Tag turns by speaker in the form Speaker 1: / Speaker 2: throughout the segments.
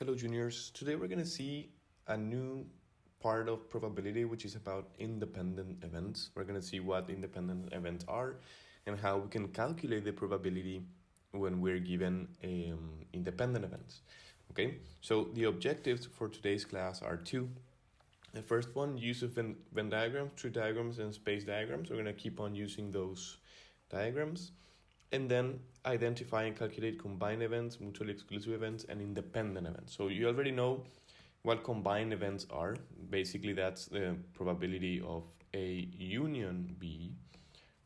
Speaker 1: Hello, juniors. Today we're going to see a new part of probability, which is about independent events. We're going to see what independent events are and how we can calculate the probability when we're given independent events. Okay, so the objectives for today's class are two. The first one, use of Venn diagrams, tree diagrams, and space diagrams. We're going to keep on using those diagrams. And then identify and calculate combined events, mutually exclusive events, and independent events. So you already know what combined events are. Basically, that's the probability of A union B,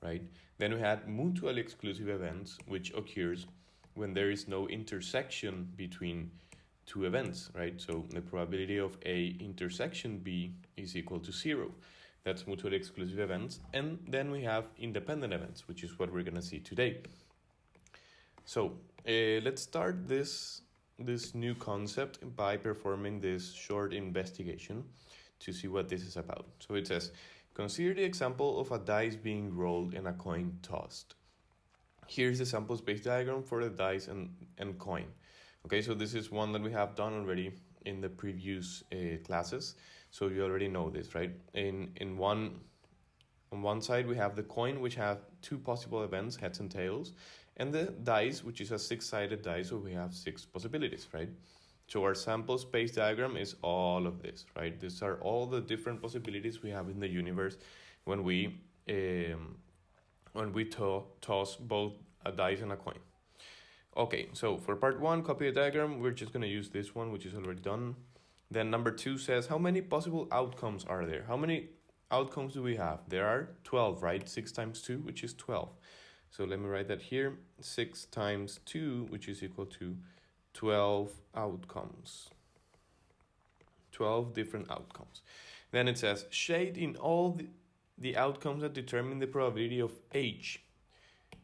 Speaker 1: right? Then we had mutually exclusive events, which occurs when there is no intersection between two events, right? So the probability of A intersection B is equal to 0. That's mutually exclusive events. And then we have independent events, which is what we're going to see today. So let's start this new concept by performing this short investigation to see what this is about. So it says, consider the example of a dice being rolled and a coin tossed. Here's the sample space diagram for the dice and coin. Okay, so this is one that we have done already in the previous classes. So you already know this, right? On one side, we have the coin, which have two possible events, heads and tails, and the dice, which is a six-sided dice, so we have six possibilities, right? So our sample space diagram is all of this, right? These are all the different possibilities we have in the universe when we toss both a dice and a coin. Okay, so for part one, copy the diagram. We're just going to use this one, which is already done. Then number 2 says, how many possible outcomes are there? How many outcomes do we have? There are 12, right? 6 times 2, which is 12. So let me write that here. 6 times 2, which is equal to 12 outcomes. 12 different outcomes. Then it says, shade in all the outcomes that determine the probability of H,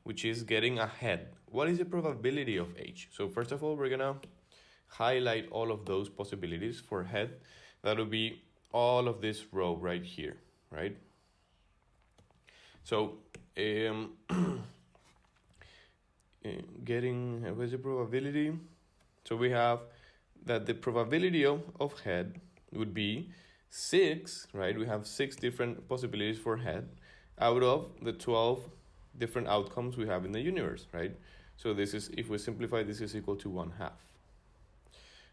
Speaker 1: which is getting ahead. What is the probability of H? So first of all, we're going to highlight all of those possibilities for head. That will be all of this row right here, right? So getting, what's the probability? So we have that the probability of head would be 6, right? We have 6 different possibilities for head out of the 12 different outcomes we have in the universe, right? So this is, if we simplify, this is equal to 1/2.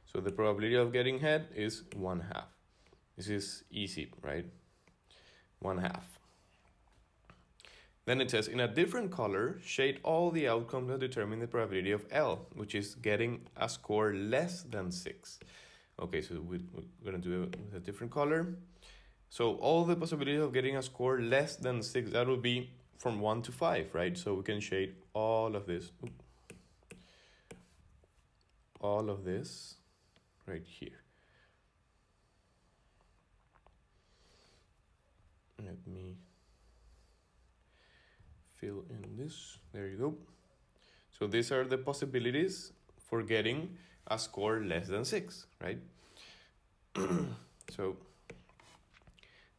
Speaker 1: So the probability of getting head is 1/2. This is easy, right? 1/2. Then it says, in a different color, shade all the outcomes that determine the probability of L, which is getting a score less than 6. Okay, so we're going to do it with a different color. So all the possibility of getting a score less than 6, that will be from 1 to 5, right? So we can shade all of this. All of this right here. Let me fill in this. There you go. So these are the possibilities for getting a score less than 6, right? So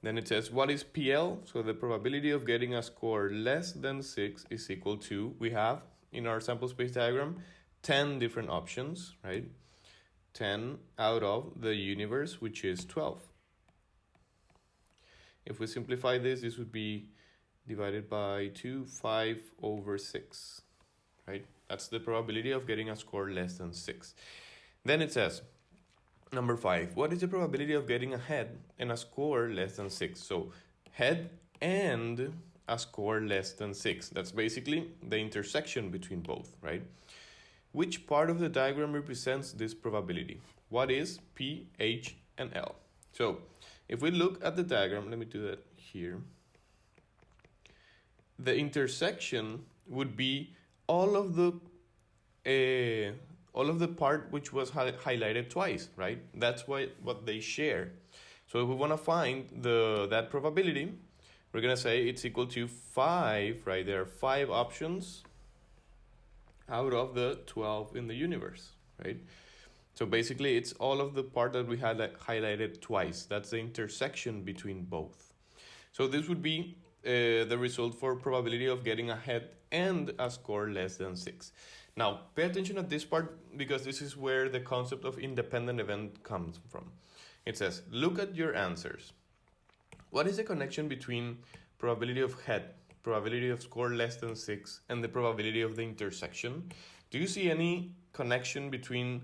Speaker 1: then it says, what is PL? So the probability of getting a score less than 6 is equal to, we have in our sample space diagram, 10 different options, right? 10 out of the universe, which is 12. If we simplify this, this would be divided by 2, 5/6, right? That's the probability of getting a score less than 6. Then it says, number 5, what is the probability of getting a head and a score less than 6? So head and a score less than 6. That's basically the intersection between both, right? Which part of the diagram represents this probability? What is P, H, and L? So if we look at the diagram, let me do that here. The intersection would be all of the part which was highlighted twice, right? That's what they share. So if we want to find that probability, we're going to say it's equal to 5, right? There are 5 options out of the 12 in the universe, right? So basically, it's all of the part that we had highlighted twice. That's the intersection between both. So this would be the result for probability of getting a head and a score less than 6. Now, pay attention at this part because this is where the concept of independent event comes from. It says, look at your answers. What is the connection between probability of head, probability of score less than 6, and the probability of the intersection? Do you see any connection between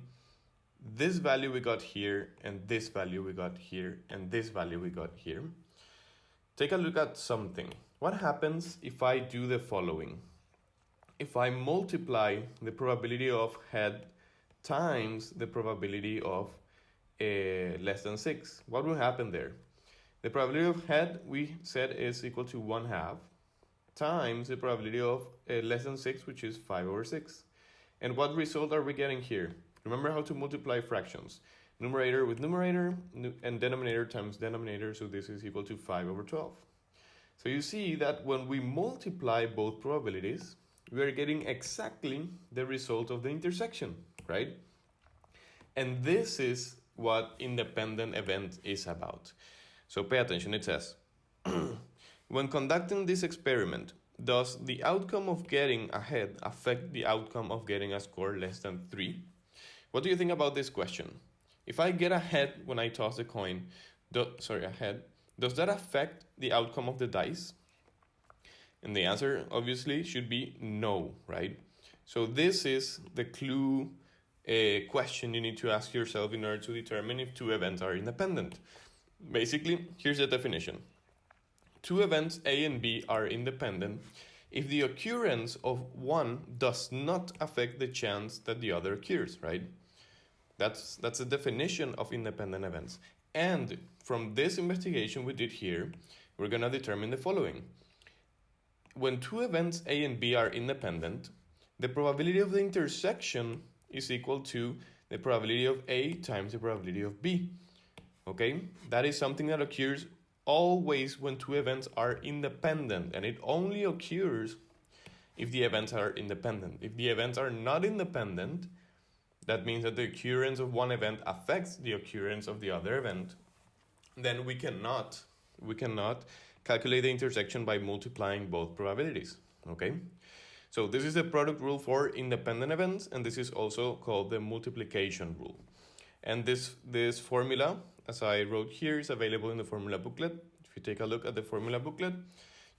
Speaker 1: this value we got here and this value we got here and this value we got here? Take a look at something. What happens if I do the following? If I multiply the probability of head times the probability of less than 6, what will happen there? The probability of head, we said, is equal to 1/2 times the probability of less than 6, which is 5/6. And what result are we getting here? Remember how to multiply fractions. Numerator with numerator and denominator times denominator, so this is equal to 5/12. So you see that when we multiply both probabilities, we are getting exactly the result of the intersection, right? And this is what independent event is about. So pay attention, it says, when conducting this experiment, does the outcome of getting a head affect the outcome of getting a score less than 3? What do you think about this question? If I get a head when I toss the coin, a head, does that affect the outcome of the dice? And the answer obviously should be no, right? So this is the clue question you need to ask yourself in order to determine if two events are independent. Basically, here's the definition. Two events A and B are independent if the occurrence of one does not affect the chance that the other occurs, right? That's the definition of independent events. And from this investigation we did here, we're going to determine the following. When two events A and B are independent, the probability of the intersection is equal to the probability of A times the probability of B. Okay? That is something that occurs always when two events are independent, and it only occurs if the events are independent. If the events are not independent, that means that the occurrence of one event affects the occurrence of the other event. Then we cannot calculate the intersection by multiplying both probabilities, okay? So this is the product rule for independent events, and this is also called the multiplication rule. And this formula, as I wrote here, is available in the formula booklet. If you take a look at the formula booklet,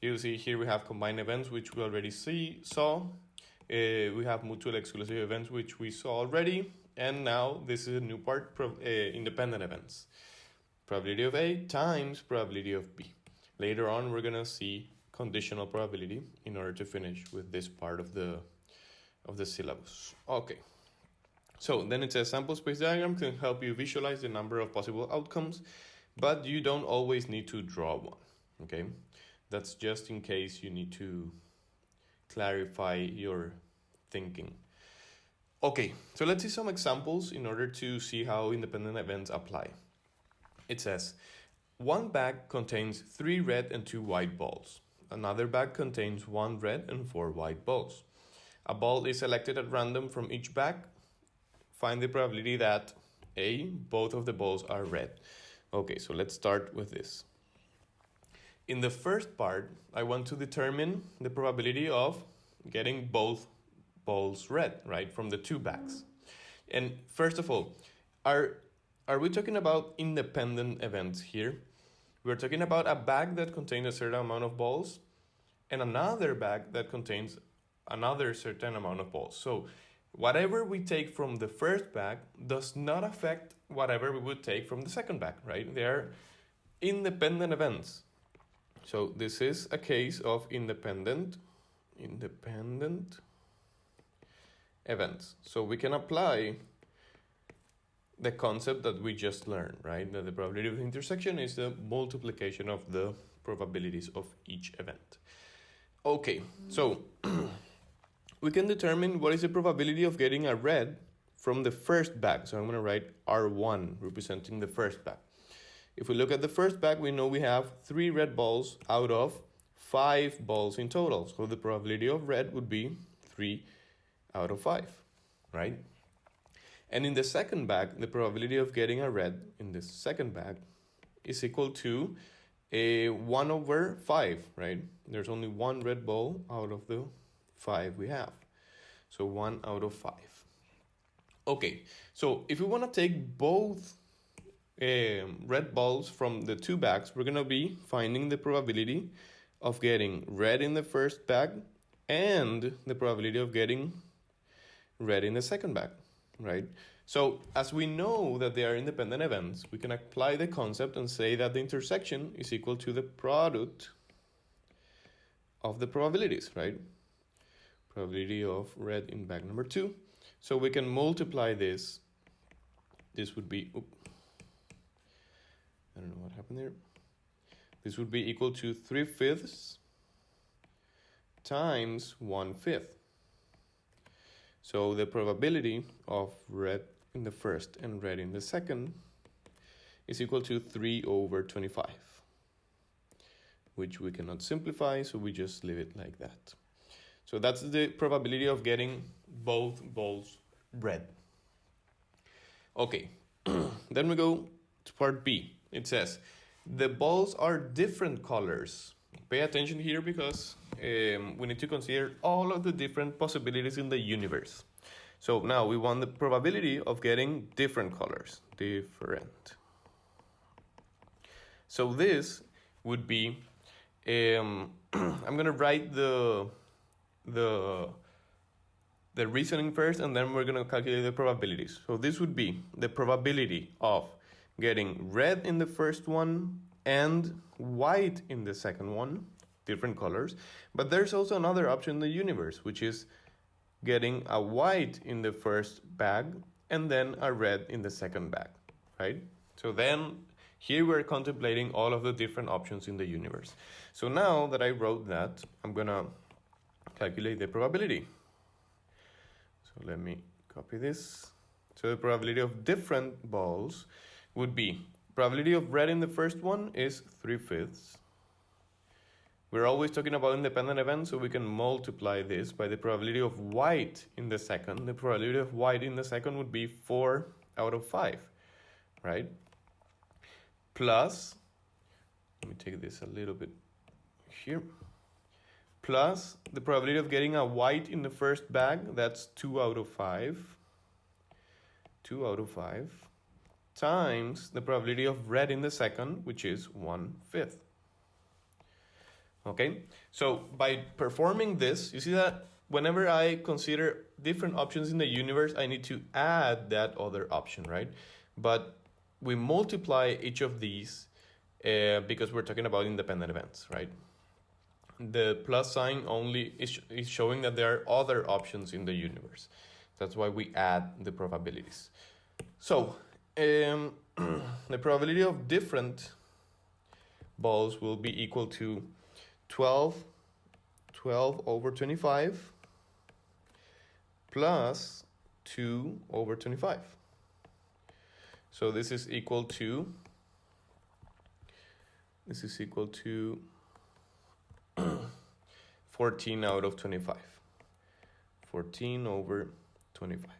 Speaker 1: you'll see here we have combined events, which we already saw. We have mutual exclusive events, which we saw already. And now this is a new part, independent events. Probability of A times probability of B. Later on, we're going to see conditional probability in order to finish with this part of the syllabus. Okay. So then it says sample space diagram can help you visualize the number of possible outcomes, but you don't always need to draw one, okay? That's just in case you need to clarify your thinking. Okay, so let's see some examples in order to see how independent events apply. It says, one bag contains 3 red and 2 white balls. Another bag contains 1 red and 4 white balls. A ball is selected at random from each bag. Find the probability that A, both of the balls are red. Okay, so let's start with this. In the first part, I want to determine the probability of getting both balls red, right, from the 2 bags. And first of all, are we talking about independent events here? We're talking about a bag that contains a certain amount of balls and another bag that contains another certain amount of balls. So whatever we take from the first bag does not affect whatever we would take from the second bag, right? They are independent events. So this is a case of independent events. So we can apply the concept that we just learned, right? That the probability of the intersection is the multiplication of the probabilities of each event. Okay, so we can determine what is the probability of getting a red from the first bag. So I'm going to write R1 representing the first bag. If we look at the first bag, we know we have 3 red balls out of 5 balls in total. So the probability of red would be 3 out of 5, right? And in the second bag, the probability of getting a red in the second bag is equal to a 1/5, right? There's only 1 red ball out of the 5 we have. So 1 out of 5. Okay, so if we want to take both red balls from the two bags, we're going to be finding the probability of getting red in the first bag and the probability of getting red in the second bag, right? So as we know that they are independent events, we can apply the concept and say that the intersection is equal to the product of the probabilities, right? Probability of red in bag number 2. So we can multiply this. This would be, I don't know what happened there. This would be equal to 3/5 times 1/5. So the probability of red in the first and red in the second is equal to 3/25, which we cannot simplify, so we just leave it like that. So that's the probability of getting both balls red. Okay, then we go to part B. It says, the balls are different colors. Pay attention here because we need to consider all of the different possibilities in the universe. So now we want the probability of getting different colors. Different. So this would be, I'm going to write the reasoning first, and then we're going to calculate the probabilities. So this would be the probability of getting red in the first one and white in the second one, different colors. But there's also another option in the universe, which is getting a white in the first bag and then a red in the second bag, right? So then here we're contemplating all of the different options in the universe. So now that I wrote that, I'm gonna calculate the probability. So let me copy this. So the probability of different balls would be, probability of red in the first one is 3/5. We're always talking about independent events, so we can multiply this by the probability of white in the second. The probability of white in the second would be 4 out of 5, right? Plus, let me take this a little bit here. Plus the probability of getting a white in the first bag, that's 2 out of 5. 2 out of 5. Times the probability of red in the second, which is 1/5. Okay, so by performing this, you see that whenever I consider different options in the universe, I need to add that other option, right? But we multiply each of these because we're talking about independent events, right? The plus sign only is showing that there are other options in the universe. That's why we add the probabilities. So the probability of different balls will be equal to 12 over 25 plus 2 over 25. So this is equal to 14 out of 25. 14 over 25.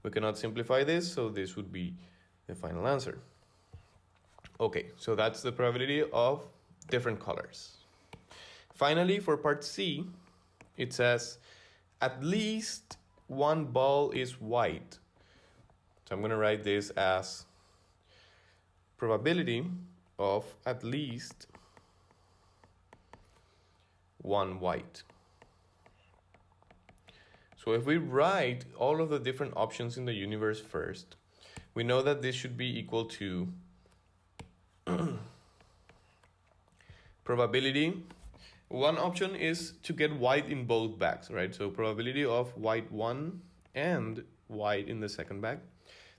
Speaker 1: We cannot simplify this, so this would be the final answer. Okay, so that's the probability of different colors. Finally, for part C, it says at least one ball is white. So I'm going to write this as probability of at least one white. So if we write all of the different options in the universe first, we know that this should be equal to probability. One option is to get white in both bags, right? So probability of white 1 and white in the second bag.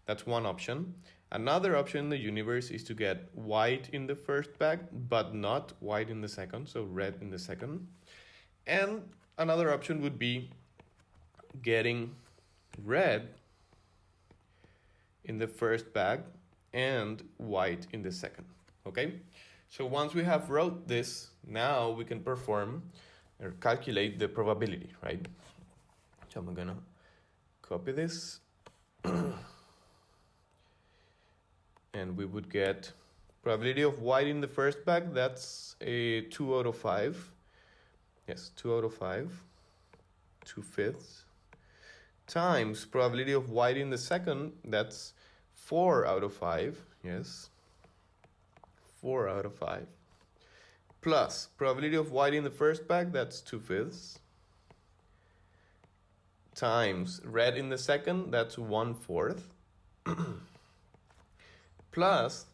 Speaker 1: That's one option. Another option in the universe is to get white in the first bag, but not white in the second, so red in the second. And another option would be getting red in the first bag and white in the second, okay? So once we have wrote this, now we can perform or calculate the probability, right? So I'm gonna copy this. And we would get probability of white in the first bag, that's a 2 out of 5. Yes, 2 out of 5. 2/5, times probability of white in the second, that's 4 out of 5, yes, 4 out of 5, plus probability of white in the first pack, that's 2/5, times red in the second, that's 1/4, plus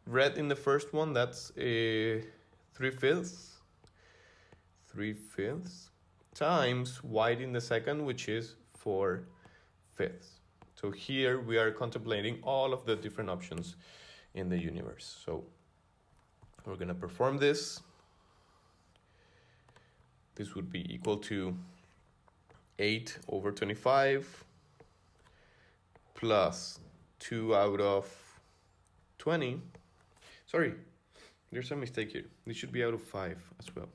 Speaker 1: red in the first one, that's 3/5, times white in the second, which is 4/5. So here we are contemplating all of the different options in the universe. So we're going to perform this. This would be equal to 8 over 25 plus 2 out of 20. Sorry, there's a mistake here. This should be out of 5 as well.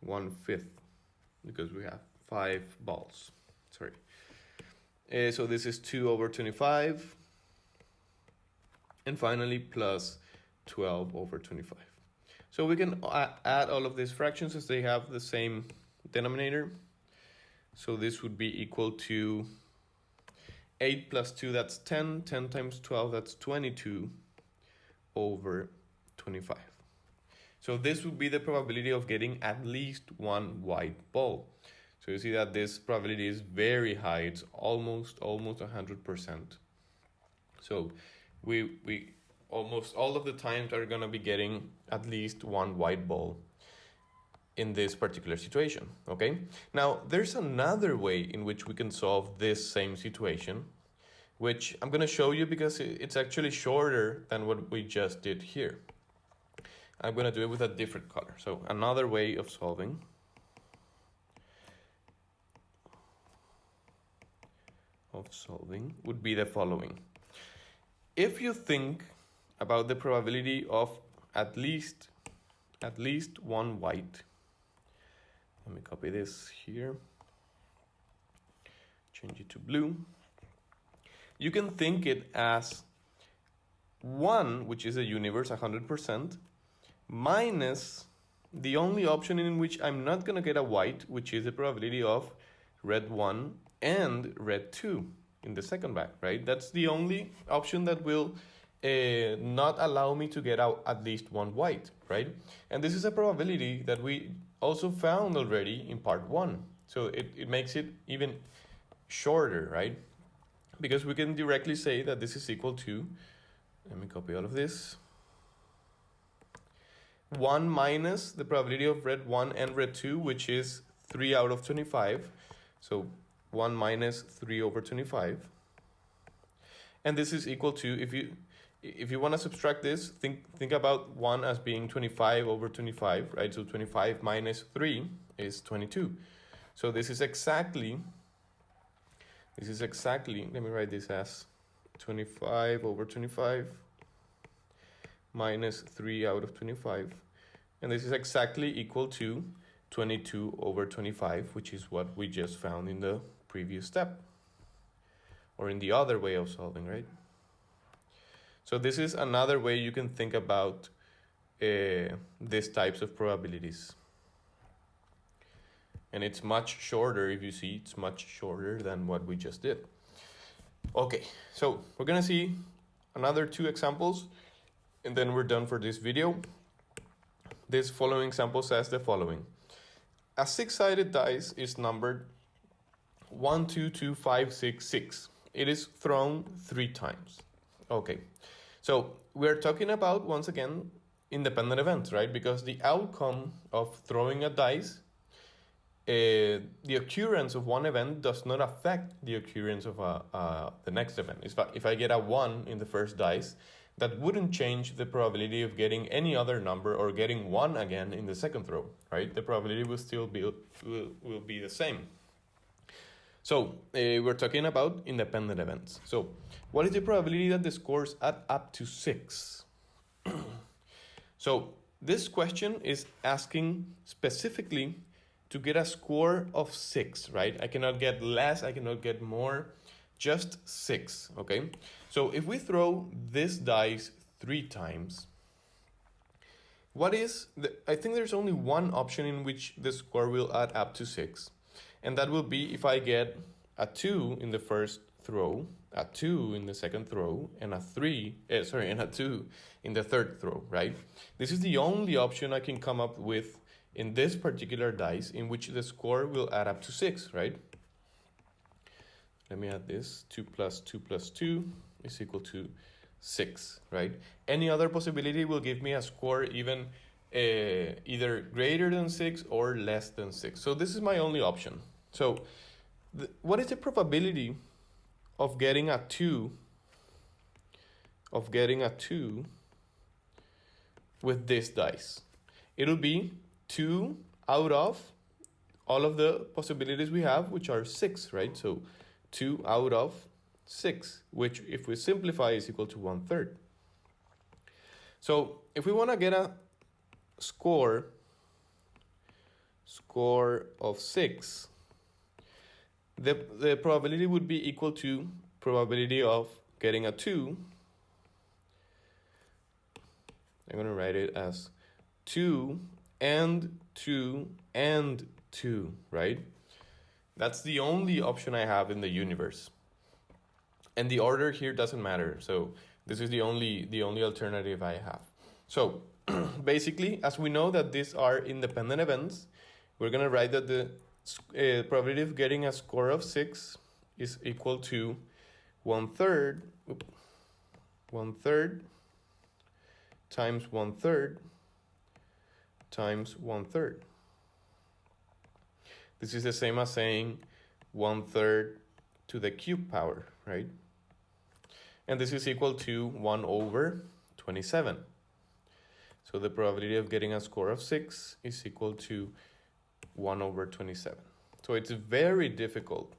Speaker 1: 1/5, because we have 5 balls. Sorry. So this is 2 over 25. And finally, plus 12 over 25. So we can add all of these fractions as they have the same denominator. So this would be equal to 8 plus 2, that's 10. 10 times 12, that's 22 over 25. So this would be the probability of getting at least one white ball. So you see that this probability is very high. It's almost 100%. So we almost all of the times are going to be getting at least one white ball in this particular situation, okay? Now, there's another way in which we can solve this same situation, which I'm going to show you because it's actually shorter than what we just did here. I'm going to do it with a different color. So another way of solving would be the following. If you think about the probability of at least one white, let me copy this here, change it to blue. You can think it as 1, which is a universe 100%, minus the only option in which I'm not going to get a white, which is the probability of red 1 and red 2 in the second back, right? That's the only option that will not allow me to get out at least one white, right? And this is a probability that we also found already in part 1. So it makes it even shorter, right? Because we can directly say that this is equal to, let me copy all of this, 1 minus the probability of red 1 and red 2, which is 3 out of 25. So 1 minus 3 over 25. And this is equal to, if you want to subtract this, think about 1 as being 25 over 25, right? So 25 minus 3 is 22. So this is exactly, let me write this as 25 over 25 minus 3 out of 25. And this is exactly equal to 22 over 25, which is what we just found in the previous step, or in the other way of solving, right? So this is another way you can think about these types of probabilities. And it's much shorter, if you see, it's much shorter than what we just did. Okay, so we're gonna see another 2 examples, and then we're done for this video. This following example says the following. A 6-sided dice is numbered 1, 2, 2, 5, 6, 6. It is thrown 3 times. Okay, so we're talking about, once again, independent events, right? Because the outcome of throwing a dice, the occurrence of one event does not affect the occurrence of the next event. If I get a 1 in the first dice, that wouldn't change the probability of getting any other number or getting 1 again in the second throw, right? The probability will still will be the same. So we're talking about independent events. So what is the probability that the scores add up to 6? So this question is asking specifically to get a score of 6, right? I cannot get less, I cannot get more, just 6, okay? So if we throw this dice 3 times, I think there's only one option in which the score will add up to 6. And that will be if I get a 2 in the first throw, a 2 in the second throw, and a 2 in the third throw, right? This is the only option I can come up with in this particular dice in which the score will add up to 6, right? Let me add this. 2 plus 2 plus 2 is equal to 6, right? Any other possibility will give me a score even either greater than 6 or less than 6. So this is my only option. So what is the probability of getting a 2 with this dice? It'll be 2 out of all of the possibilities we have, which are 6, right? So 2 out of 6, which if we simplify is equal to 1/3. So if we want to get a score of 6, the probability would be equal to probability of getting a 2. I'm going to write it as 2 and 2 and 2, right? That's the only option I have in the universe. And the order here doesn't matter. So this is the only alternative I have. So basically, as we know that these are independent events, we're going to write that the probability of getting a score of 6 is equal to 1/3 times 1/3 times 1/3. This is the same as saying 1/3 to the cube power, right? And this is equal to 1/27. So the probability of getting a score of 6 is equal to 1/27. So it's very difficult.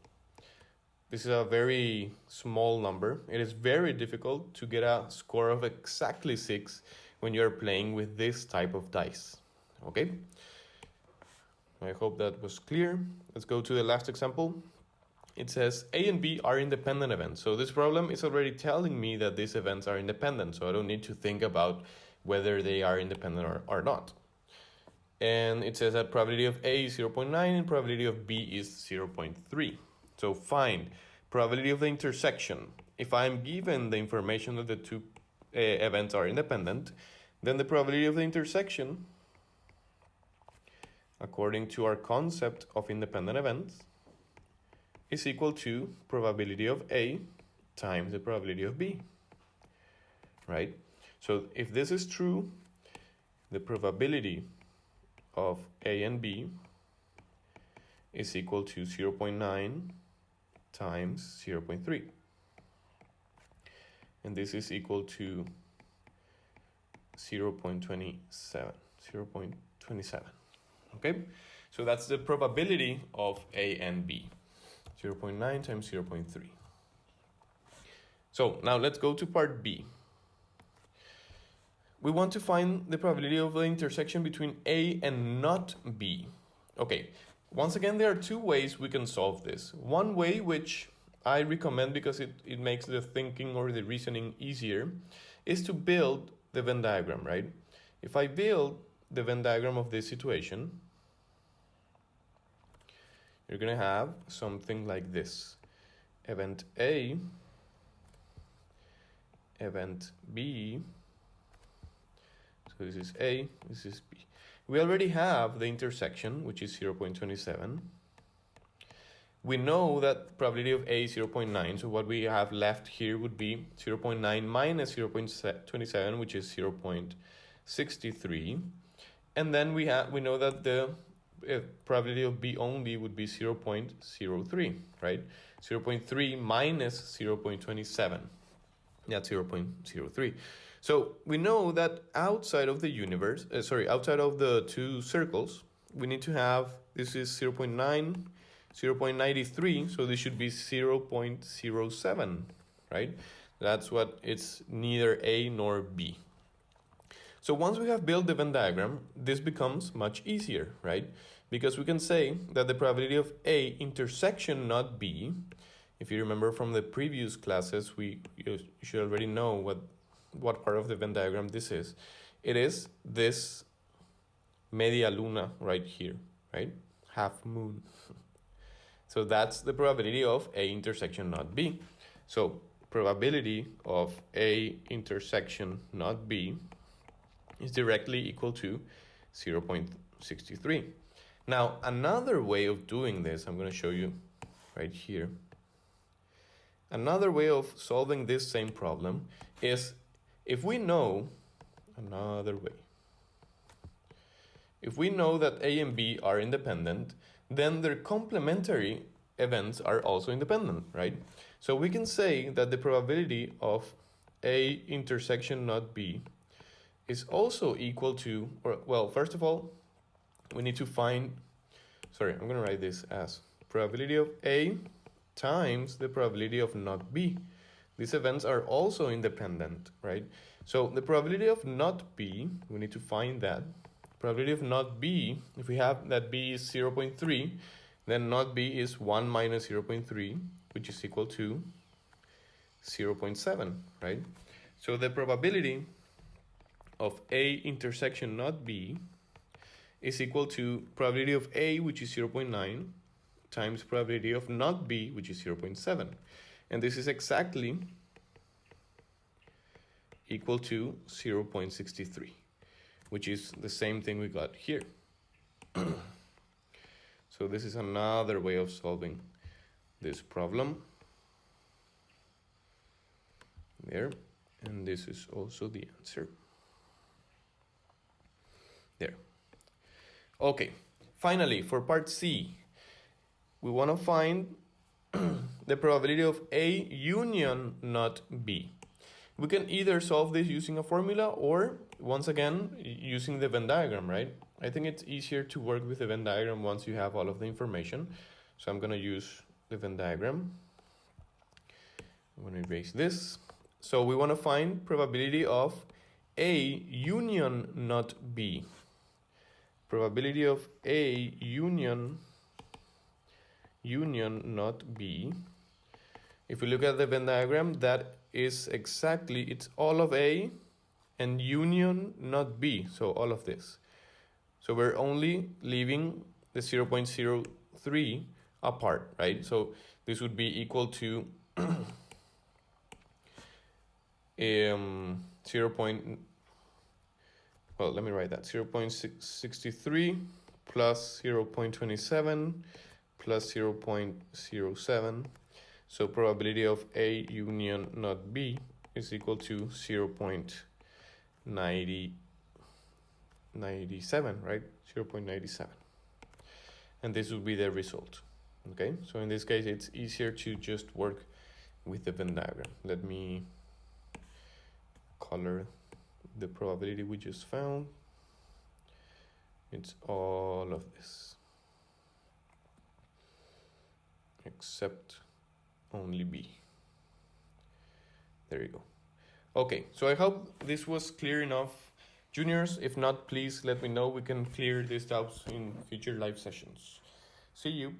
Speaker 1: This is a very small number. It is very difficult to get a score of exactly 6 when you're playing with this type of dice. Okay? I hope that was clear. Let's go to the last example. It says A and B are independent events. So this problem is already telling me that these events are independent. So I don't need to think about whether they are independent or not. And it says that probability of A is 0.9 and probability of B is 0.3. So find probability of the intersection. If I'm given the information that the two events are independent, then the probability of the intersection, according to our concept of independent events, is equal to probability of A times the probability of B, right? So if this is true, the probability of A and B is equal to 0.9 times 0.3. And this is equal to 0.27. Okay, so that's the probability of A and B. 0.9 times 0.3. So now let's go to part B. We want to find the probability of the intersection between A and not B. Okay, once again, there are two ways we can solve this. One way, which I recommend because it makes the thinking or the reasoning easier, is to build the Venn diagram, right? If I build the Venn diagram of this situation, you're going to have something like this. Event A, event B. So this is A, this is B. We already have the intersection, which is 0.27. We know that probability of A is 0.9, so what we have left here would be 0.9 minus 0.27, which is 0.63. And then we know that the probability of B only would be 0.03, right? 0.3 minus 0.27, that's 0.03. So we know that outside of the universe, outside of the two circles, we need to have, this is 0.9, 0.93, so this should be 0.07, right? That's what it's neither A nor B. So once we have built the Venn diagram, this becomes much easier, right? Because we can say that the probability of A intersection not B, if you remember from the previous classes, you should already know what part of the Venn diagram this is. It is this media luna right here, right? Half moon. So that's the probability of A intersection not B. So probability of A intersection not B is directly equal to 0.63. Now, another way of doing this, I'm going to show you right here. Another way of solving this same problem is if we know another way. If we know that A and B are independent, then their complementary events are also independent, right? So we can say that the probability of A intersection not B is also equal to, or well, first of all, we need to find, sorry, I'm going to write this as probability of A times the probability of not B. These events are also independent, right? So the probability of not B, we need to find that. Probability of not B, if we have that B is 0.3, then not B is 1 minus 0.3, which is equal to 0.7, right? So the probability of A intersection not B is equal to probability of A, which is 0.9, times probability of not B, which is 0.7. And this is exactly equal to 0.63, which is the same thing we got here. So this is another way of solving this problem. There, and this is also the answer. There. Okay, finally, for part C, we want to find the probability of A union not B. We can either solve this using a formula or, once again, using the Venn diagram, right? I think it's easier to work with the Venn diagram once you have all of the information. So I'm going to use the Venn diagram. I'm going to erase this. So we want to find probability of A union not B. Probability of A union not B. If we look at the Venn diagram, that is exactly, it's all of A and union not B, so all of this. So we're only leaving the 0.03 apart, right? So this would be equal to 0.63 plus 0.27 plus 0.07. So probability of A union not B is equal to 0.97, right? 0.97. And this would be the result. Okay, so in this case, it's easier to just work with the Venn diagram. Let me color the probability we just found. It's all of this, except only B. There you go. Okay, so I hope this was clear enough. Juniors, if not, please let me know. We can clear these doubts in future live sessions. See you.